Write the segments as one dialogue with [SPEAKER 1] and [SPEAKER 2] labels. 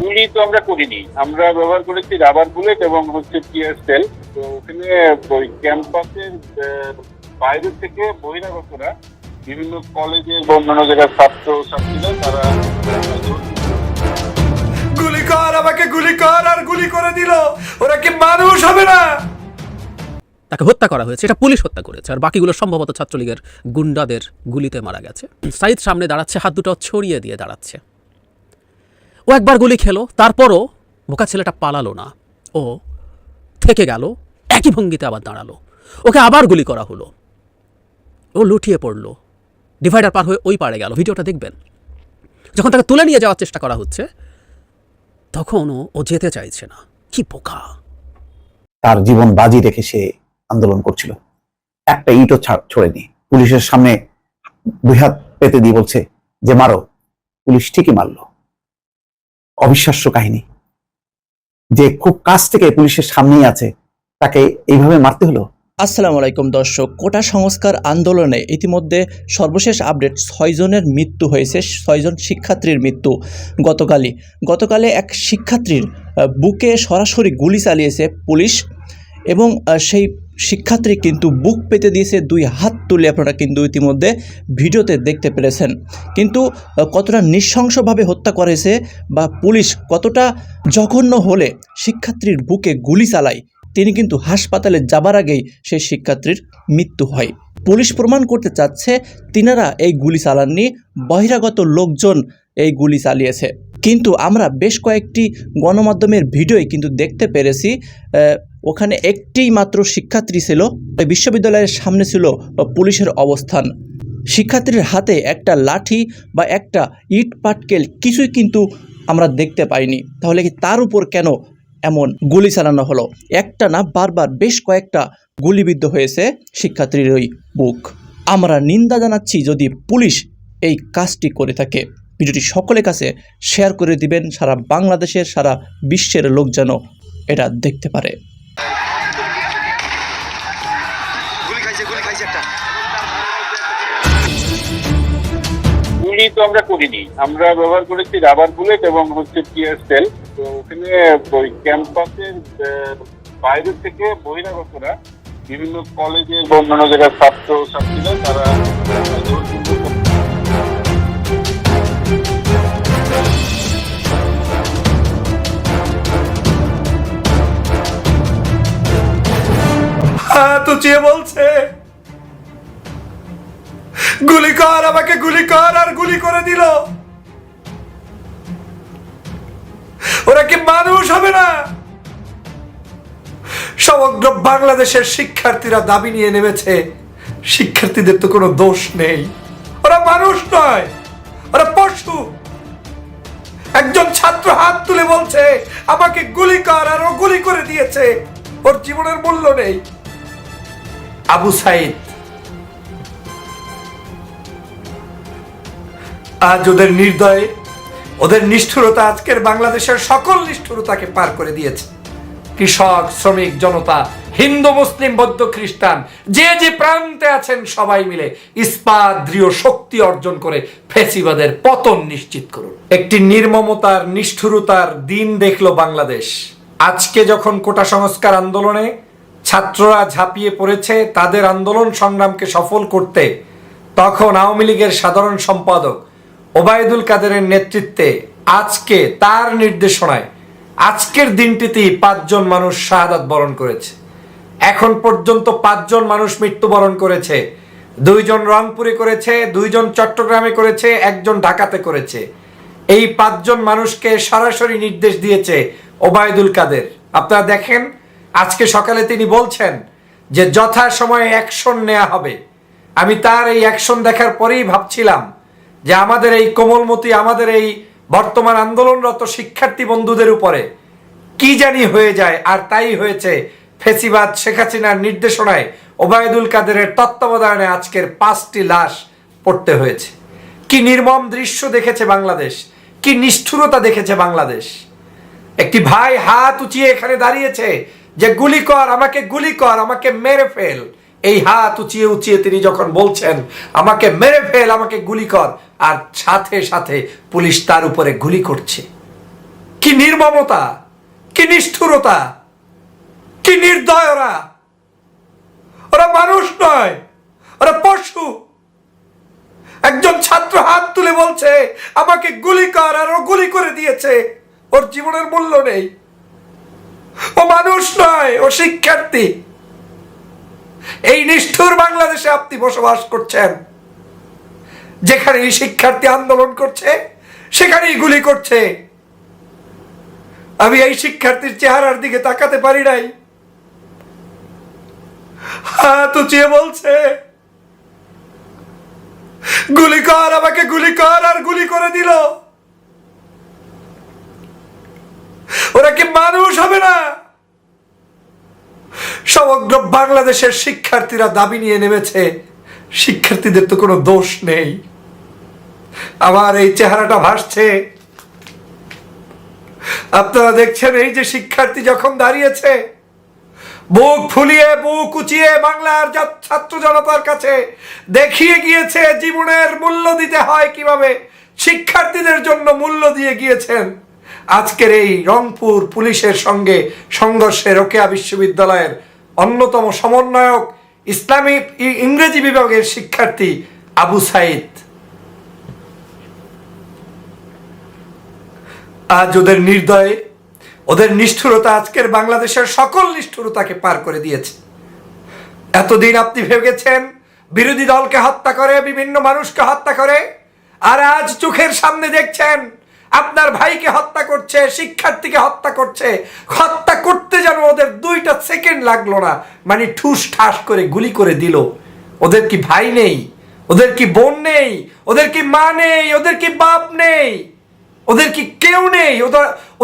[SPEAKER 1] গুলি তো আমরা করিনি, আমরা ব্যবহার করেছি রাবার বুলেট এবং টিয়ার সেল। তো ওখানে ওই ক্যাম্পাসের বাইরে থেকে বহিরাগতরা বিভিন্ন কলেজে বা অন্যান্য জায়গায় ছাত্র ছাত্রীরা তারা
[SPEAKER 2] গুলি কর, আমাকে গুলি কর, আর গুলি করে দিল। ওরা কি মানুষ হবে না?
[SPEAKER 3] তাকে হত্যা করা হয়েছে, এটা পুলিশ হত্যা করেছে, আর বাকিগুলো সম্ভবত ছাত্রলীগের গুন্ডাদের গুলিতে মারা গেছে। সাইদ সামনে দাঁড়াচ্ছে, হাত দুটো ছড়িয়ে দিয়ে দাঁড়াচ্ছে। ও একবার গুলি খেলো, তারপরও বোকা ছেলেটা পালালো না, ও থেকে গেল, একই ভঙ্গিতে আবার দাঁড়ালো। ওকে আবার গুলি করা হলো, ও লুটিয়ে পড়লো, ডিভাইডার পার হয়ে ওই পারে গেল। ভিডিওটা দেখবেন। যখন তাকে তুলে নিয়ে যাওয়ার চেষ্টা করা হচ্ছে তখনও ও যেতে চাইছে না। কি বোকা!
[SPEAKER 4] তার জীবন বাজি রেখে সে আন্দোলন করছিল, একটা ইটও ছড়েনি। পুলিশের সামনে দুই হাত পেতে দিয়ে বলছে যে মারো। পুলিশ ঠিকই মারলো। অবিশ্বাস্য কাহিনী যে খুব কাছ থেকে পুলিশের সামনেই আছে, তাকে এইভাবে মারতে হলো।
[SPEAKER 5] আসসালামু আলাইকুম দর্শক, কোটা সংস্কার আন্দোলনে ইতিমধ্যে সর্বশেষ আপডেট 6 জনের মৃত্যু হয়েছে। 6 জন শিক্ষার্থীর মৃত্যু গতকালে এক শিক্ষার্থীর বুকে সরাসরি গুলি চালিয়েছে পুলিশ, এবং সেই শিক্ষার্থী কিন্তু বুক পেতে দিয়েছে, 2 হাত তুলে। আপনারা কিন্তু ইতিমধ্যে ভিডিওতে দেখতে পেরেছেন। কিন্তু কতটা নৃশংসভাবে হত্যা করেছে বা পুলিশ কতটা জঘন্য হলে শিক্ষার্থীর বুকে গুলি চালায়, তিনি কিন্তু হাসপাতালে যাবার আগেই সেই শিক্ষার্থীর মৃত্যু হয়। পুলিশ প্রমাণ করতে চাচ্ছে তিনারা এই গুলি চালাননি, বহিরাগত লোকজন এই গুলি চালিয়েছে। কিন্তু আমরা বেশ কয়েকটি গণমাধ্যমের ভিডিওই কিন্তু দেখতে পেরেছি ওখানে একটি মাত্র শিক্ষার্থী ছিল। বিশ্ববিদ্যালয়ের সামনে ছিল পুলিশের অবস্থান। শিক্ষার্থীর হাতে একটা লাঠি বা একটা ইট পাটকেল কিছুই কিন্তু আমরা দেখতে পাইনি। তাহলে কি তার উপর কেন এমন গুলি চালানো হলো? একটা না, বারবার বেশ কয়েকটা গুলিবিদ্ধ হয়েছে শিক্ষার্থীর ওই বুক। আমরা নিন্দা জানাচ্ছি যদি পুলিশ এই কাজটি করে থাকে। ভিডিওটি সকলের কাছে শেয়ার করে দিবেন, সারা বাংলাদেশের, সারা বিশ্বের লোক যেন এটা দেখতে পারে।
[SPEAKER 1] গুলি তো আমরা করিনি, আমরা ব্যবহার করেছি রাবার বুলেট এবং টিয়ার সেল। তো ওখানে ওই ক্যাম্পাসের বাইরে থেকে বহিরাগতরা বিভিন্ন কলেজে বা অন্যান্য জায়গায় ছাত্র ছাত্রীরা তারা
[SPEAKER 2] হাত উঁচিয়ে বলছে গুলি কর, আমাকে গুলি কর, আর গুলি করে দিল। ওরা কি মানুষ হবে না? সমগ্র বাংলাদেশের শিক্ষার্থীরা দাবি নিয়ে নেমেছে। শিক্ষার্থীদের তো কোনো দোষ নেই, ওরা মানুষ নয়, ওরা পশু। একজন ছাত্র হাত তুলে বলছে আমাকে গুলি কর, আর ও গুলি করে দিয়েছে। ওর জীবনের মূল্য নেই। আবু সাইদ, আজ ওদের নির্দয়ে, ওদের নিষ্ঠুরতা আজকের বাংলাদেশের সকল নিষ্ঠুরতাকে পার করে দিয়েছে। কৃষক, শ্রমিক, জনতা, হিন্দু, মুসলিম, বৌদ্ধ, খ্রিস্টান, যে যে প্রান্তে আছেন সবাই মিলে ইস্পাত দৃঢ় শক্তি অর্জন করে ফ্যাসিবাদের পতন নিশ্চিত করুন। একটি নির্মমতার, নিষ্ঠুরতার দিন দেখলো বাংলাদেশ। আজকে যখন কোটা সংস্কার আন্দোলনে ছাত্ররা ঝাঁপিয়ে পড়েছে তাদের আন্দোলন সংগ্রামকে সফল করতে, তখন আওয়ামী লীগের সাধারণ সম্পাদক ওবায়দুল কাদেরের নেতৃত্বে আজকে তার নির্দেশনায় আজকের দিনটিতেই 5 জন মানুষ শাহাদাত বরণ করেছে। এখন পর্যন্ত 5 জন মানুষ মৃত্যুবরণ করেছে। 2 জন রংপুরে করেছে, 2 জন চট্টগ্রামে করেছে, 1 জন ঢাকাতে করেছে। এই 5 জন মানুষকে সরাসরি নির্দেশ দিয়েছে ওবায়দুল কাদের। আপনারা দেখেন, আজকে সকালে তিনি বলছেন যে যথাসময়ে অ্যাকশন নেওয়া হবে। আমি তার এই অ্যাকশন দেখার পরেই ভাবছিলাম যে আমাদের এই কোমলমতি, আমাদের এই বর্তমান আন্দোলনরত শিক্ষার্থী বন্ধুদের উপরে কি জানি হয়ে যায়। আর তাই হয়েছে। ফেসিবাদ শেখ হাসিনার নির্দেশনায় ওবায়দুল কাদেরের তত্ত্বাবধানে আজকের 5টি লাশ পড়তে হয়েছে। কি নির্মম দৃশ্য দেখেছে বাংলাদেশ, কি নিষ্ঠুরতা দেখেছে বাংলাদেশ। একটি ভাই হাত উঁচিয়ে এখানে দাঁড়িয়েছে যে গুলি কর, আমাকে গুলি কর, আমাকে মেরে ফেল। এই হাত উঁচিয়ে উঁচিয়ে তিনি যখন বলছেন আমাকে মেরে ফেল, আমাকে গুলি কর, আর সাথে সাথে পুলিশ তার উপরে গুলি করছে। কি নির্মমতা, কি নিষ্ঠুরতা, কি নির্দয়! ওরা মানুষ নয়, ওরা পশু। একজন ছাত্র হাত তুলে বলছে আমাকে গুলি কর, আর ও গুলি করে দিয়েছে। ওর জীবনের মূল্য নেই, ও মানুষ নয়, ও শিক্ষার্থী। এই নিষ্ঠুর বাংলাদেশে আপনি বসবাস করছেন, যেখানে এই শিক্ষার্থী আন্দোলন করছে সেখানেই গুলি করছে। আমি এই শিক্ষার্থীর চেহারার দিকে তাকাতে পারি নাই। হাত উঁচিয়ে বলছে গুলি কর, আমাকে গুলি কর, আর গুলি করে দিল। ওরা কি মানুষ হবে না? সমগ্র বাংলাদেশের শিক্ষার্থীরা দাবি নিয়ে নেমেছে, শিক্ষার্থীদের তো কোনো দোষ নেই। আমার এই চেহারাটা ভাসছে, আপনারা দেখছেন। এই যে শিক্ষার্থী যখন দাঁড়িয়েছে, বুক ফুলিয়ে বুক উঁচিয়ে বাংলার ছাত্র জনতার কাছে দেখিয়ে গিয়েছে জীবনের মূল্য দিতে হয় কিভাবে, শিক্ষার্থীদের জন্য মূল্য দিয়ে গিয়েছেন। আজকের এই রংপুর পুলিশের সঙ্গে সংঘর্ষে রোকেয়া বিশ্ববিদ্যালয়ের অন্যতম সমন্বয়ক ইসলামী ইংরেজি বিভাগের শিক্ষার্থী আবু সাইদ, আজ ওদের নির্দয়ে, ওদের নিষ্ঠুরতা আজকের বাংলাদেশের সকল নিষ্ঠুরতাকে পার করে দিয়েছে। এতদিন আপনি ভেবেছেন বিরোধী দলকে হত্যা করে, বিভিন্ন মানুষকে হত্যা করে, আর আজ চোখের সামনে দেখছেন আপনার ভাইকে হত্যা করছে, শিক্ষার্থীকে হত্যা করছে। হত্যা করতে যেন ওদের 2টা সেকেন্ড লাগলো না, মানে ঠুস ঠাস করে গুলি করে দিল। ওদের কি ভাই নেই? ওদের কি বোন নেই? ওদের কি মা নেই? ওদের কি বাপ নেই? ওদের কি কেউ নেই?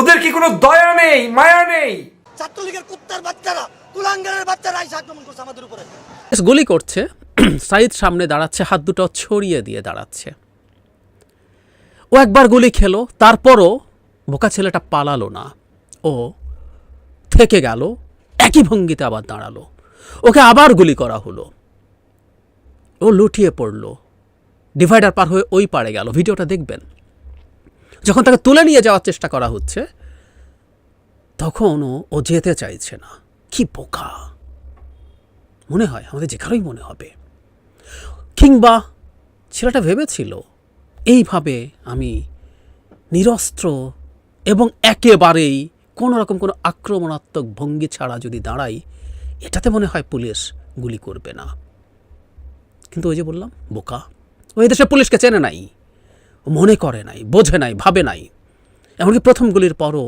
[SPEAKER 2] ওদের কি কোনো দয়া নেই, মায়া নেই?
[SPEAKER 6] ছাত্রলীগের কুত্তার বাচ্চারা, কুলাঙ্গারের বাচ্চারা এসে আক্রমণ করছে আমাদের উপরে।
[SPEAKER 3] গুলি করছে, সাইদ সামনে দাঁড়াচ্ছে, হাত দুটো ছড়িয়ে দিয়ে দাঁড়াচ্ছে। ও একবার গুলি খেলো, তারপরও বোকা ছেলেটা পালালো না, ও থেকে গেল, একই ভঙ্গিতে আবার দাঁড়ালো। ওকে আবার গুলি করা হলো, ও লুটিয়ে পড়লো, ডিভাইডার পার হয়ে ওই পারে গেল। ভিডিওটা দেখবেন। যখন তাকে তুলে নিয়ে যাওয়ার চেষ্টা করা হচ্ছে, তখন ও যেতে চাইছে না। কি বোকা! মনে হয় আমাদের যেখানেই মনে হবে। কিংবা ছেলেটা ভেবেছিল এইভাবে আমি নিরস্ত্র এবং একেবারেই কোনো রকম কোনো আক্রমণাত্মক ভঙ্গি ছাড়া যদি দাঁড়াই, এটাতে মনে হয় পুলিশ গুলি করবে না। কিন্তু ওই যে বললাম, বোকা। ওই দেশে পুলিশকে চেনে নাই, মনে করে নাই, বোঝে নাই, ভাবে নাই। এমনকি প্রথম গুলির পরও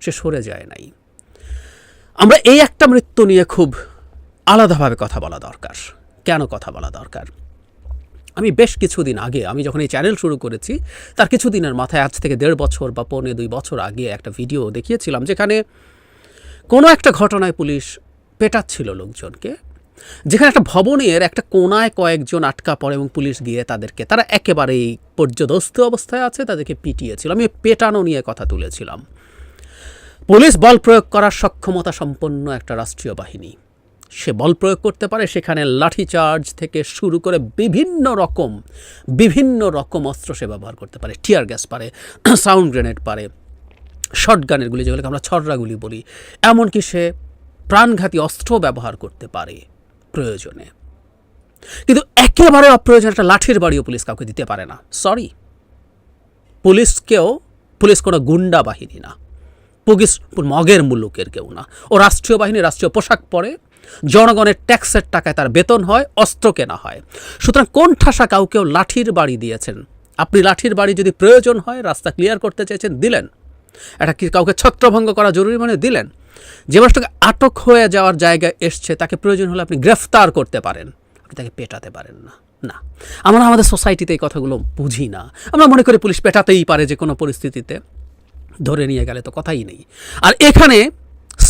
[SPEAKER 3] সে সরে যায় নাই। আমরা এই একটা মৃত্যু নিয়ে খুব আলাদাভাবে কথা বলা দরকার। কেন কথা বলা দরকার? আমি বেশ কিছুদিন আগে, আমি যখন এই চ্যানেল শুরু করেছি তার কিছুদিনের মাথায়, আজ থেকে 1.5 বছর বা 1.25 বছর আগে একটা ভিডিও দেখিয়েছিলাম, যেখানে কোনো একটা ঘটনায় পুলিশ পেটাচ্ছিল লোকজনকে, যেখানে একটা ভবনের একটা কোনায় কয়েকজন আটকা পড়ে এবং পুলিশ গিয়ে তারা একেবারেই পর্যদস্ত অবস্থায় আছে, তাদেরকে পিটিয়েছিল। আমি পেটানো নিয়ে কথা তুলেছিলাম। পুলিশ বল প্রয়োগ করার সক্ষমতা সম্পন্ন একটা রাষ্ট্রীয় বাহিনী। সে বল প্রয়োগ করতে পারে, সেখানে লাঠিচার্জ থেকে শুরু করে বিভিন্ন রকম অস্ত্র সে ব্যবহার করতে পারে। টিয়ার গ্যাস পারে, সাউন্ড গ্রেনেড পারে, শটগানের গুলি, যেগুলোকে আমরা ছররা গুলি বলি, এমনকি সে প্রাণঘাতী অস্ত্র ব্যবহার করতে পারে প্রয়োজনে। কিন্তু একেবারে অপ্রয়োজনে একটা লাঠির বাড়িও পুলিশ কাউকে দিতে পারে না। সরি, পুলিশ কোনো গুন্ডা বাহিনী না, পুলিশ মগের মুলুকের কেউ না। ও রাষ্ট্রীয় বাহিনী, রাষ্ট্রীয় পোশাক পরে, জনগণের ট্যাক্সের টাকায় তার বেতন হয়, অস্ত্র কেনা হয়। সুতরাং কোন ঠাসা কাউকেও লাঠির বাড়ি দিয়েছেন? আপনি লাঠির বাড়ি যদি প্রয়োজন হয়, রাস্তা ক্লিয়ার করতে চেয়েছেন, দিলেন। এটা কি কাউকে ছত্রভঙ্গ করা জরুরি মানে দিলেন? যে মানুষটাকে আটক হয়ে যাওয়ার জায়গায় এসছে, তাকে প্রয়োজন হলে আপনি গ্রেফতার করতে পারেন, আপনি তাকে পেটাতে পারেন না। না, আমরা আমাদের সোসাইটিতে এই কথাগুলো বুঝি না। আমরা মনে করি পুলিশ পেটাতেই পারে যে কোনো পরিস্থিতিতে, ধরে নিয়ে গেলে তো কথাই নেই। আর এখানে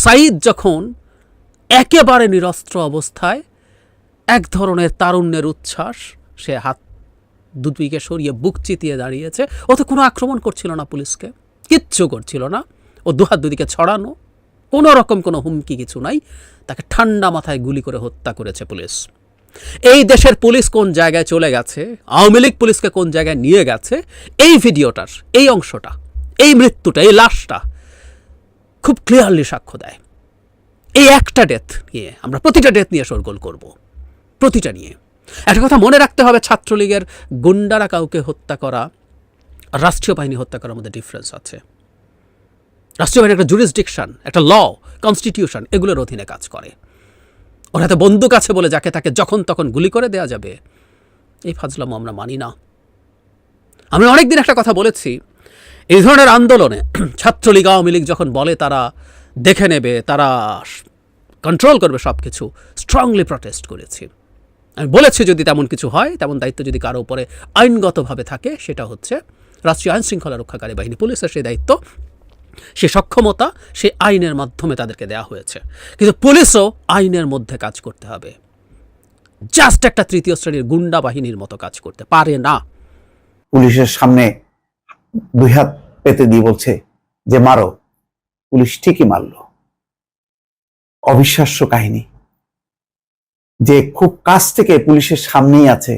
[SPEAKER 3] সাইদ যখন একেবারে নিরস্ত্র অবস্থায়, এক ধরনের তারুণ্যের উচ্ছ্বাস, সে হাত দুদিকে সরিয়ে বুক চিতিয়ে দাঁড়িয়েছে। ও তো কোনো আক্রমণ করছিল না, পুলিশকে কিচ্ছু করছিল না। ও দুহাত দুদিকে ছড়ানো, কোনো রকম কোনো হুমকি কিছু নাই। তাকে ঠান্ডা মাথায় গুলি করে হত্যা করেছে পুলিশ। এই দেশের পুলিশ কোন জায়গায় চলে গেছে, আওয়ামী লীগ পুলিশকে কোন জায়গায় নিয়ে গেছে, এই ভিডিওটার এই অংশটা, এই মৃত্যুটা, এই লাশটা খুব ক্লিয়ারলি সাক্ষ্য দেয়। এই একটা ডেথ নিয়ে আমরা প্রতিটা ডেথ নিয়ে শোরগোল করব, প্রতিটা নিয়ে। একটা কথা মনে রাখতে হবে, ছাত্রলীগের গুন্ডারা কাউকে হত্যা করা, রাষ্ট্রীয় বাহিনী হত্যা করার মধ্যে ডিফারেন্স আছে। রাষ্ট্রীয় বাহিনী একটা জুরিসডিকশন, একটা ল, কনস্টিটিউশন, এগুলোর অধীনে কাজ করে। ওর হাতে বন্দুক আছে বলে যাকে তাকে যখন তখন গুলি করে দেওয়া যাবে, এই ফাজলামো আমরা মানি না। আমি অনেকদিন একটা কথা বলেছি, এই ধরনের আন্দোলনে ছাত্রলীগ আওয়ামী লীগ যখন বলে তারা দেখে নেবে, তারা কন্ট্রোল করবে সব কিছু, স্ট্রংলি প্রটেস্ট করেছি। আমি বলেছি যদি তেমন কিছু হয়, তেমন দায়িত্ব যদি কারো উপরে আইনগতভাবে থাকে, সেটা হচ্ছে রাষ্ট্রীয় আইন শৃঙ্খলা রক্ষাকারী বাহিনী, পুলিশের সেই দায়িত্ব, সে সক্ষমতা, সে আইনের মাধ্যমে তাদেরকে দেওয়া হয়েছে। কিন্তু পুলিশও আইনের মধ্যে কাজ করতে হবে, জাস্ট একটা তৃতীয় শ্রেণীর গুন্ডা বাহিনীর মতো কাজ করতে পারে না।
[SPEAKER 4] পুলিশের সামনে 2 হাত পেতে দিয়ে বলছে যে মারো, পুলিশ ঠিকই মারলো। অবিশ্বাস্য কাহিনী, যে খুব কাছ থেকে পুলিশের সামনেই আছে,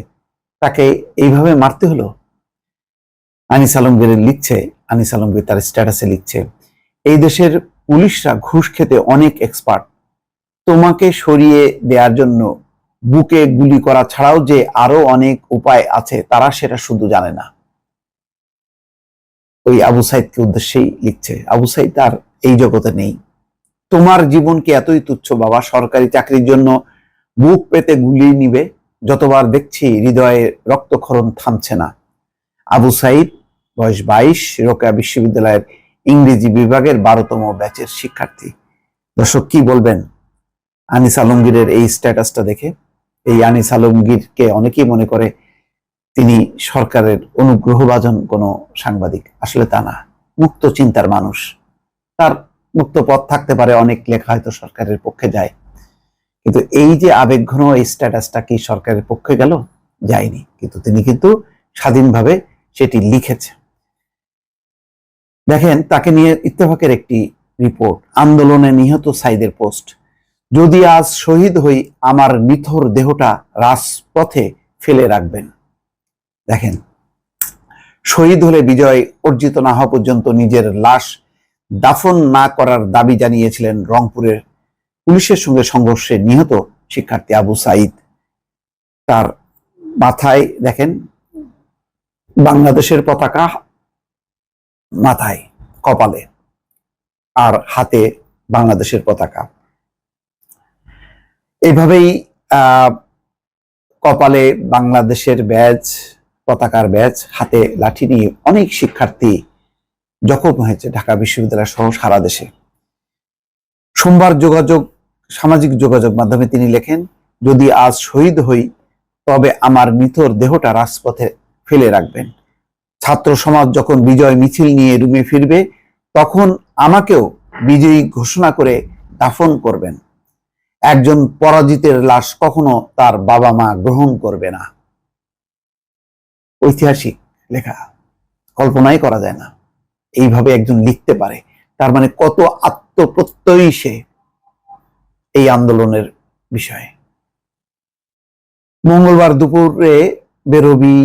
[SPEAKER 4] তাকে এইভাবে মারতে হলো। আনিস আলমগীর লিখছে, আনিস আলমগীর তার স্ট্যাটাসে লিখছে, এই দেশের পুলিশরা ঘুষ খেতে অনেক এক্সপার্ট। তোমাকে সরিয়ে দেওয়ার জন্য বুকে গুলি করা ছাড়াও যে আরো অনেক উপায় আছে, তারা সেটা শুধু জানে না। ওই আবু সাইদকে উদ্দেশ্যেই লিখছে। আবু সাইদ আর এই জগতে নেই। তোমার জীবন কি এতই তুচ্ছ বাবা? সরকারি চাকরির জন্য বুক পেতে গুলি নিবে? যতবার দেখছি হৃদয়ে রক্তক্ষরণ থামছে না। আবু সাইদ, বয়স 22, রোকেয়া বিশ্ববিদ্যালয়ের ইংরেজি বিভাগের 12তম ব্যাচের শিক্ষার্থী। দর্শক কি বলবেন আনিস আলমগীরের এই স্ট্যাটাসটা দেখে? এই আনিস আলমগীরকে অনেকেই মনে করে তিনি সরকারের অনুগ্রহভাজন কোনো সাংবাদিক। আসলে তা না, মুক্ত চিন্তার মানুষ। তার মুক্ত পথ থাকতে পারে, অনেক লেখা হয়তো সরকারের পক্ষে যায়, কিন্তু এই যে আবেগঘন এই স্ট্যাটাসটা কি সরকারের পক্ষে গেল? যায়নি। কিন্তু তিনি কিন্তু স্বাধীনভাবে সেটি লিখেছে। দেখেন, তাকে নিয়ে ইত্তেফাকের একটি রিপোর্ট, আন্দোলনে নিহত সাইদের পোস্ট, যদি আজ শহীদ হই আমার নিথর দেহটা রাজপথে ফেলে রাখবেন। দেখেন, শহীদ হলে বিজয় অর্জিত না হওয়া পর্যন্ত নিজের লাশ দাফন না করার দাবি জানিয়েছিলেন রংপুরের পুলিশের সঙ্গে সংঘর্ষে নিহত শিক্ষার্থী আবু সাইদ। তার মাথায় দেখেন বাংলাদেশের পতাকা, মাথায়, কপালে, আর হাতে বাংলাদেশের পতাকা। এইভাবেই কপালে বাংলাদেশের ব্যাজ, পতাকার ব্যাজ, হাতে লাঠি নিয়ে অনেক শিক্ষার্থী জখম হয়েছে ঢাকা বিশ্ববিদ্যালয় সহ সারা দেশে। সোমবার সামাজিক যোগাযোগ মাধ্যমে তিনি লেখেন, যদি আজ শহীদ হই তবে আমার নিথর দেহটা রাজপথে ফেলে রাখবেন। ছাত্র সমাজ যখন বিজয় মিছিল নিয়ে রুমে ফিরবে, তখন আমাকেও বিজয়ী ঘোষণা করে দাফন করবেন। একজন পরাজিতের লাশ কখনো তার বাবা মা গ্রহণ করবে না। ঐতিহাসিক লেখা, কল্পনাই করা যায় না এইভাবে একজন লিখতে পারে। তার মানে কত আত্মপ্রত্যয়ী সে এই আন্দোলনের বিষয়ে। মঙ্গলবার দুপুরে বেরোবি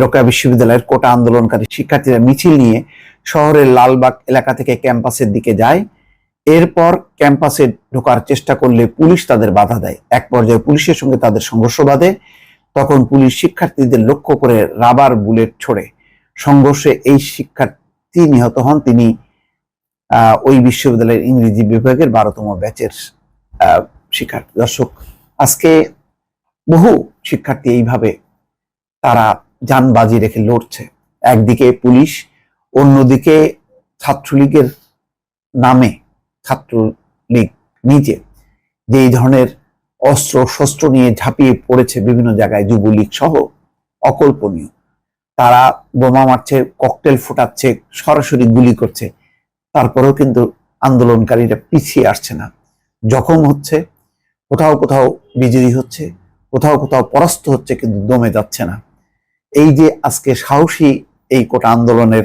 [SPEAKER 4] রোকেয়া বিশ্ববিদ্যালয়ের কোটা আন্দোলনকারী শিক্ষার্থীরা মিছিল নিয়ে শহরের লালবাগ এলাকা থেকে ক্যাম্পাসের দিকে যায়। এরপর ক্যাম্পাসে ঢোকার চেষ্টা করলে পুলিশ তাদের বাধা দেয়। এক পর্যায়ে পুলিশের সঙ্গে তাদের সংঘর্ষ বাধে। তখন পুলিশ শিক্ষার্থীদের লক্ষ্য করে রাবার বুলেট ছোড়ে। সংঘর্ষে এই শিক্ষার্থী নিহত হন। তিনি ওই বিশ্ববিদ্যালয়ের ইংরেজি বিভাগের 12তম ব্যাচের শিক্ষার্থী। দর্শক, আজকে বহু শিক্ষার্থী এইভাবে তারা জান বাজি রেখে লড়ছে। একদিকে পুলিশ, অন্যদিকে ছাত্রলীগের নামে ছাত্রলীগ নিজে যে এই ধরনের অস্ত্র শস্ত্র নিয়ে ঝাঁপিয়ে পড়েছে বিভিন্ন জায়গায়, যুবলীগ সহ, অকল্পনীয়। তারা বোমা মারছে, ককটেল ফোটাচ্ছে, সরাসরি গুলি করছে। তারপরেও কিন্তু আন্দোলনকারীরা পিছিয়ে আসছে না, জখম হচ্ছে, কোথাও কোথাও বিজয়ী হচ্ছে, কোথাও কোথাও পরাস্ত হচ্ছে, কিন্তু দমে যাচ্ছে না। এই যে আজকে সাহসী এই কোটা আন্দোলনের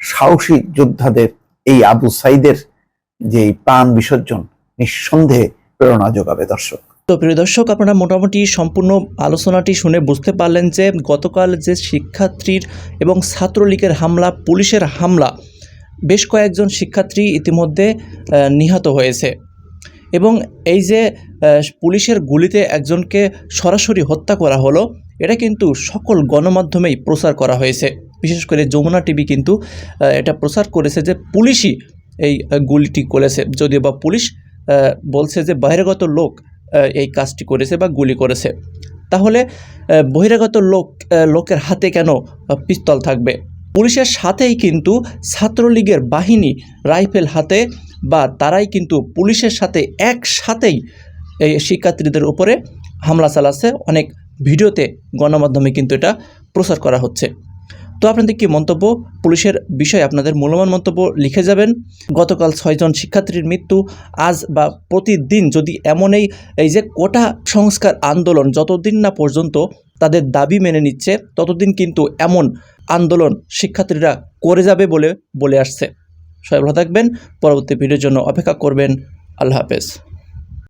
[SPEAKER 4] সাহসী যোদ্ধাদের, এই আবু সাইদের যে প্রাণ বিসর্জন নিঃসন্দেহে প্রেরণা যোগাবে। দর্শক।
[SPEAKER 5] তো প্রিয় দর্শক, আপনারা মোটামুটি সম্পূর্ণ আলোচনাটি শুনে বুঝতে পারলেন যে গতকাল যে শিক্ষার্থীর এবং ছাত্রলীগের হামলা, পুলিশের হামলা, বেশ কয়েকজন শিক্ষার্থী ইতিমধ্যে নিহত হয়েছে এবং এই যে পুলিশের গুলিতে একজনকে সরাসরি হত্যা করা হলো, এটা কিন্তু সকল গণমাধ্যমেই প্রচার করা হয়েছে। বিশেষ করে যমুনা টিভি কিন্তু এটা প্রচার করেছে যে পুলিশই এই গুলিটি করেছে, যদিও বা পুলিশ বলছে যে বহিরাগত লোক এই কাজটি করেছে বা গুলি করেছে। তাহলে বহিরাগত লোকের হাতে কেন পিস্তল থাকবে? পুলিশের সাথেই কিন্তু ছাত্রলীগের বাহিনী রাইফেল হাতে, বা তারাই কিন্তু পুলিশের সাথে একসাথেই এই শিক্ষার্থীদের উপরে হামলা চালাচ্ছে। অনেক ভিডিওতে গণমাধ্যমে কিন্তু এটা প্রচার করা হচ্ছে। তো আপনাদের কি মন্তব্য? পুলিশের বিষয়ে আপনাদের মূল্যবান মন্তব্য লিখে যাবেন। গতকাল 6 জন শিক্ষার্থীর মৃত্যু, আজ বা প্রতিদিন যদি এই যে কোটা সংস্কার আন্দোলন যতদিন না পর্যন্ত তাদের দাবি মেনে নিচ্ছে, ততদিন কিন্তু এমন আন্দোলন শিক্ষার্থীরা করে যাবে বলে আসছে। সবাই ভালো থাকবেন, পরবর্তী ভিডিওর জন্য অপেক্ষা করবেন। আল্লাহ হাফেজ।